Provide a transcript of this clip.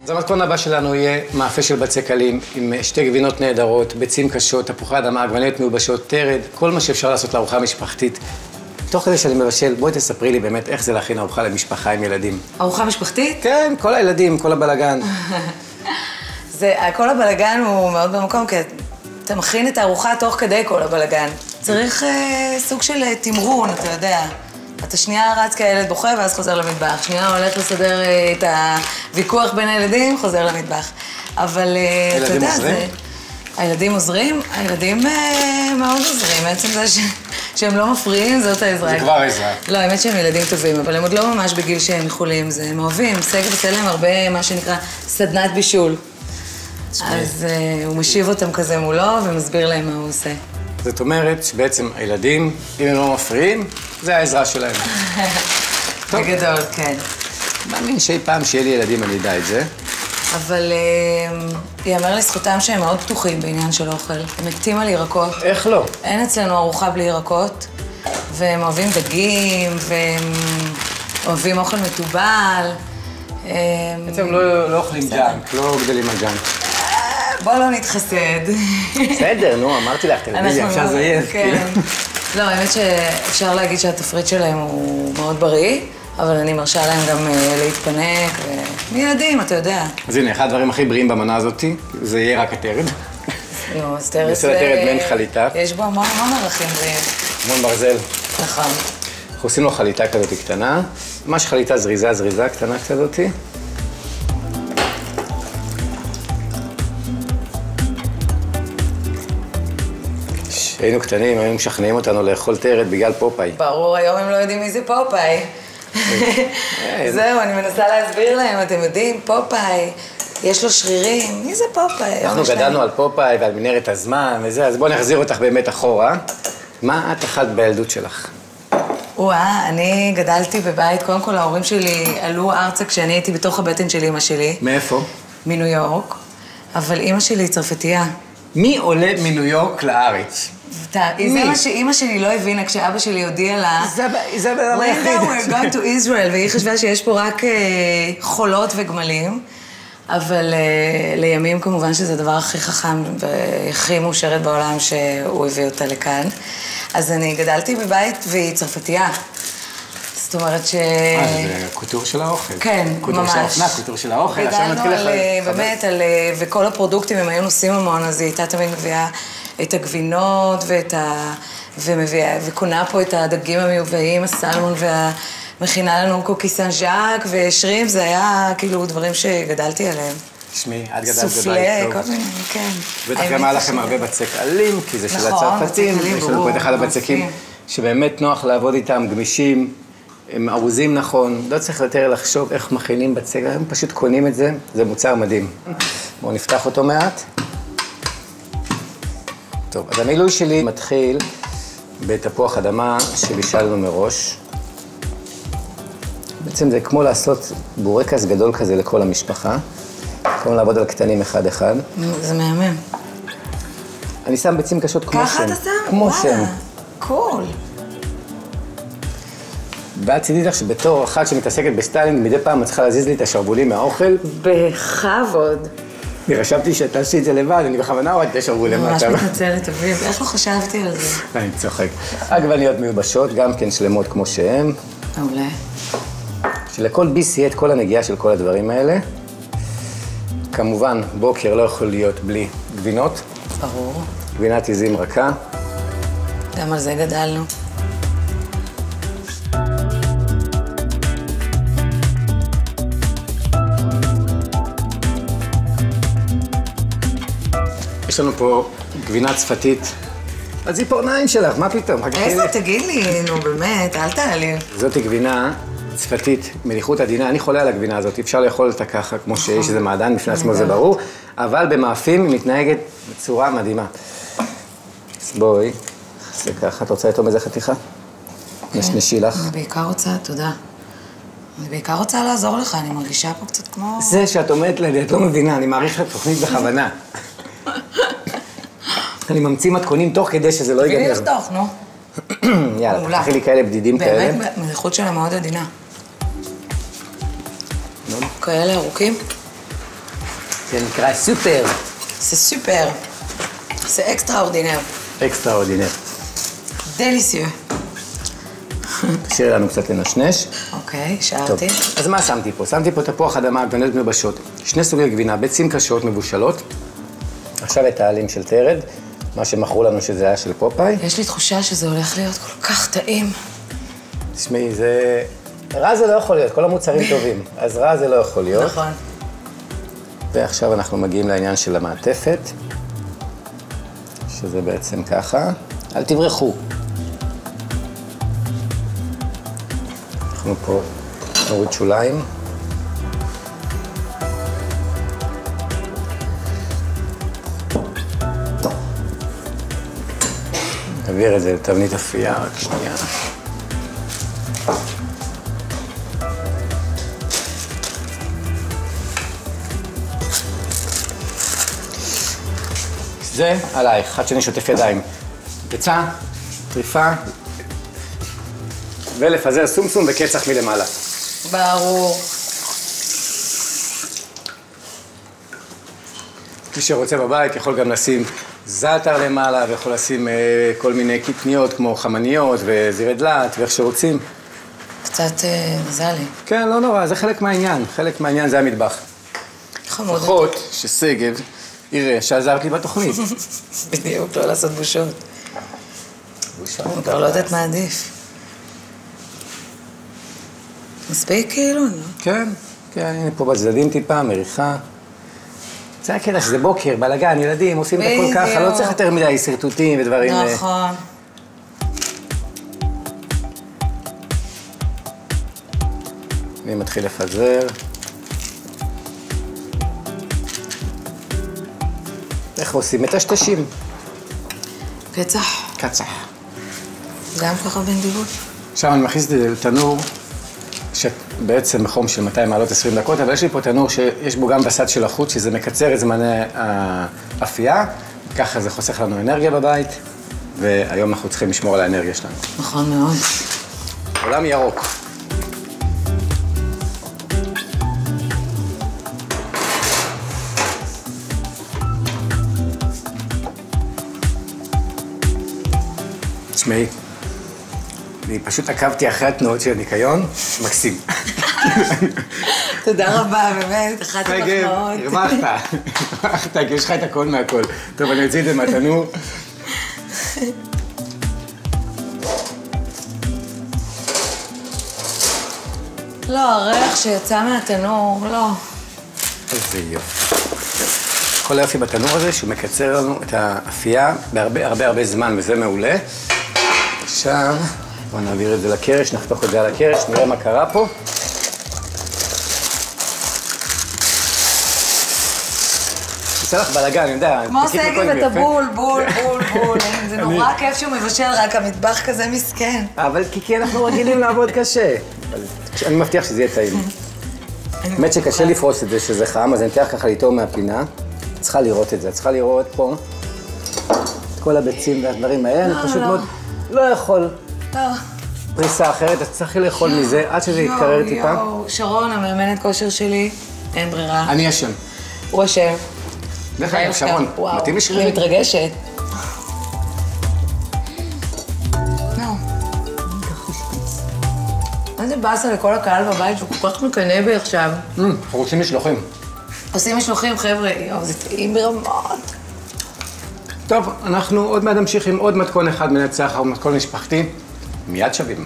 אז המתכון הבא שלנו יהיה מאפה של בצק עלים עם שתי גבינות נהדרות, ביצים קשות, תפוחי אדמה, עגבניות מיובשות, תרד, כל מה שאפשר לעשות לארוחה משפחתית. תוך כדי שאני מבשל, בואי תספרי לי באמת איך זה להכין ארוחה למשפחה עם ילדים. ארוחה משפחתית? כן, כל הילדים, כל הבלגן. כל הבלגן הוא מאוד במקום, כי אתה מכין את הארוחה תוך כדי כל הבלגן. צריך סוג של תמרון, אתה יודע. אתה שנייה רץ כילד בוכה ואז חוזר למטבח. שנייה הולך לסדר את הוויכוח בין הילדים, חוזר למטבח. אבל אתה יודע, הילדים עוזרים? הילדים מאוד עוזרים. בעצם זה שהם לא מפריעים, זאת העזרה. זה כבר עזרה. לא, האמת שהם ילדים טובים, אבל הם עוד לא ממש בגיל שהם יכולים. הם אוהבים. שגב עושה להם הרבה מה שנקרא סדנת בישול. אז הוא משיב אותם כזה מולו ומסביר להם מה הוא עושה. זאת אומרת שבעצם הילדים, אם הם לא מפריעים, זה העזרה שלהם. בגדול, כן. מאמין שאי פעם שיהיה לי ילדים אני אדע את זה. אבל יאמר לזכותם שהם מאוד פתוחים בעניין של אוכל. הם מתים על ירקות. איך לא? אין אצלנו ארוחה בלי ירקות, והם אוהבים דגים, והם אוהבים אוכל מתובל. בעצם לא אוכלים ג'אנק, לא גדלים על ג'אנק. בוא לא נתחסד. בסדר, נו, אמרתי לך, טלוויזיה, אפשר לזייף. כן. לא, האמת שאפשר להגיד שהתפריט שלהם הוא מאוד בריא, אבל אני מרשה להם גם להתפנק, ומילדים, אתה יודע. אז הנה, אחד הדברים הכי בריאים במנה הזאת, זה יהיה רק התרד. נו, אז תרד בסדר, תרד בין חליטה. יש בו המון ערכים בריאים. המון ברזל. נכון. אנחנו עושים לו חליטה כזאת קטנה, ממש חליטה זריזה, קטנה כזאת. כשהיינו קטנים, היו משכנעים אותנו לאכול תרד בגלל פופאי. ברור, היום הם לא יודעים מי זה פופאי. זהו, אני מנסה להסביר להם, אתם יודעים, פופאי, יש לו שרירים, מי זה פופאי? אנחנו גדלנו על פופאי ועל מנהרת הזמן וזה, אז בואו נחזיר אותך באמת אחורה. מה את אכלת בילדות שלך? אני גדלתי בבית, קודם כל ההורים שלי עלו ארצה כשאני הייתי בתוך הבטן של אמא שלי. מאיפה? מניו יורק, אבל אמא שלי היא צרפתייה. מי עולה מניו יורק לארץ? זה מה שאמא שלי לא הבינה כשאבא שלי הודיע לה. זה בן היחיד. We're going to Israel, והיא חשבה שיש פה רק חולות וגמלים, אבל לימים כמובן שזה הדבר הכי חכם והכי מאושרת בעולם שהוא הביא אותה לכאן. אז אני גדלתי בבית והיא צרפתייה. זאת אומרת ש... זה קוטור של האוכל. כן, ממש. קוטור של האופנה, קוטור של האוכל. גדלנו באמת, וכל הפרודוקטים הם היו נוסעים המון, אז היא הייתה תמיד מביאה את הגבינות וקונה פה את הדגים המיובאים, הסלמון ומכינה לנו קוקי סן ז'אק ושרים, זה היה כאילו דברים שגדלתי עליהם. תשמעי, את גדלת סופלה, כל מיני, כן. בטח גם היה לכם הרבה בצק עלים, כי זה של הצרפתים. יש לנו פה את אחד הבצקים שבאמת נוח לעבוד איתם, גמישים, הם ארוזים נכון, לא צריך יותר לחשוב איך מכינים בצק, הם פשוט קונים את זה, זה מוצר מדהים. בואו נפתח אותו מעט. טוב, אז המילוי שלי מתחיל בתפוח אדמה שבישלנו מראש. בעצם זה כמו לעשות בורקס גדול כזה לכל המשפחה. כמו לעבוד על קטנים אחד-אחד. זה מהמם. אני שם ביצים קשות כמו ככה אתה שם? כמו שם. קול. ואת תדעי לך שבתור אחת שמתעסקת בסטיילינג, מדי פעם את צריכה להזיז לי את השרוולים מהאוכל. בכבוד. אני חשבתי שתעשי את זה לבד, אני בכוונה הורדתי את השרוולים מהצבא. ממש מתנצלת, אביב. איך לא חשבתי על זה? אני צוחק. עגבניות מיובשות, גם כן שלמות כמו שהן. מעולה. שלכל ביס יהיה את כל הנגיעה של כל הדברים האלה. כמובן, בוקר לא יכול להיות בלי גבינות. ברור. גבינת עיזים רכה. גם על זה גדלנו. יש לנו פה גבינה צפתית. הציפורניים שלך, מה פתאום? איזה? תגיד לי, נו באמת, אל תעליב. זאת גבינה צפתית, מליחות עדינה. אני חולה על הגבינה הזאת, אפשר לאכול אותה ככה, כמו שיש איזה מעדן, בפני עצמו זה ברור, אבל במאפים היא מתנהגת בצורה מדהימה. אז בואי, זה ככה, את רוצה לטום איזה חתיכה? נשנשי לך. אני בעיקר רוצה, תודה. אני בעיקר רוצה לעזור לך, אני מרגישה פה קצת כמו... זה שאת עומדת לידי, את לא מבינה, אני מעריך את התוכנית בכוונה. אני ממציא מתכונים תוך כדי שזה לא ייגמר. תביא לי לחתוך, נו. יאללה, תחי לי כאלה בדידים כאלה. באמת, מליחות שלה מאוד עדינה. כאלה ארוכים. זה נקרא סופר. זה סופר. זה אקסטראורדינר. אקסטראורדינר. דליסיו. תשאיר לנו קצת לנשנש. אוקיי, שארתי. אז מה שמתי פה? שמתי פה תפוח אדמה, עגבניות מיובשות, 2 סוגי גבינה, ביצים קשות מבושלות. עכשיו את העלים של תרד, מה שמכרו לנו שזה היה של פופאי. יש לי תחושה שזה הולך להיות כל כך טעים. תשמעי, זה... רע זה לא יכול להיות, כל המוצרים טובים, אז רע זה לא יכול להיות. נכון. ועכשיו אנחנו מגיעים לעניין של המעטפת, שזה בעצם ככה. אל תברחו. אנחנו פה נוריד שוליים. נעביר את זה לתבנית אפייה, רק שנייה. זה עלייך, עד שאני שוטף ידיים. ביצה, טריפה, ולפזר סומסום וקצח מלמעלה. ברור. מי שרוצה בבית יכול גם לשים זעתר למעלה, ויכול לשים כל מיני קטניות כמו חמניות וזירי דלת, ואיך שרוצים. קצת זלי. כן, לא נורא, זה חלק מהעניין. חלק מהעניין זה המטבח. חמוד. לפחות ששגב יראה שעזרת לי בתוכנית. בדיוק, לא לעשות בושות. בושות. אני כבר לא יודעת מה עדיף. מספיק כאילו, לא? כן, כן, הנה פה בצדדים טיפה, מריחה. זה הקטע שזה בוקר, בלגן, ילדים עושים את הכל ככה, לא צריך יותר מדי שרטוטים ודברים... נכון. אני מתחיל לפזר. איך עושים? מטשטשים. קצח. קצח. גם ככה בנדיבות. עכשיו אני מכניס את זה לתנור, שבעצם בחום של 200 מעלות 20 דקות, אבל יש לי פה תנור שיש בו גם בסד של החוץ, שזה מקצר את זמני האפייה, ככה זה חוסך לנו אנרגיה בבית, והיום אנחנו צריכים לשמור על האנרגיה שלנו. נכון מאוד. עולם ירוק. תשמעי, אני פשוט עקבתי אחרי התנועות של הניקיון, מקסים. תודה רבה, באמת, אחת המחמאות. הרווחת, כי יש לך את הכל מהכל. טוב, אני אוציא את זה מהתנור. לא, הריח שיצא מהתנור, לא. איזה יופי. כל היופי בתנור הזה שהוא מקצר לנו את האפייה בהרבה הרבה הרבה זמן, וזה מעולה. עכשיו, בואו נעביר את זה לקרש, נחתוך את זה על הקרש, נראה מה קרה פה. יוצא לך בלגן, אני יודע. כמו סגב את הבול, בול, בול, בול. זה נורא כיף שהוא מבשל, רק המטבח כזה מסכן. אבל כי אנחנו רגילים לעבוד קשה. אני מבטיח שזה יהיה טעים. האמת שקשה לפרוס את זה שזה חם, אז אני אתן ככה לטעום מהפינה. צריכה לראות את זה, צריכה לראות פה את כל הביצים והדברים האלה, אני פשוט מאוד לא יכול פריסה אחרת, אז צריך לאכול מזה עד שזה יתקרר טיפה. שרון, המאמנת כושר שלי, אין ברירה. אני אשם. הוא אשם. דרך אגב, שרון, מתאים לשרירים? אני מתרגשת. איזה באסה לכל הקהל בבית שהוא כל כך מקנא בי עכשיו. אנחנו רוצים משלוחים. עושים משלוחים, חבר'ה, יואו, זה טעים ברמות. טוב, אנחנו עוד מעט נמשיך עם עוד מתכון אחד מנצח, או מתכון משפחתי. מיד שווים.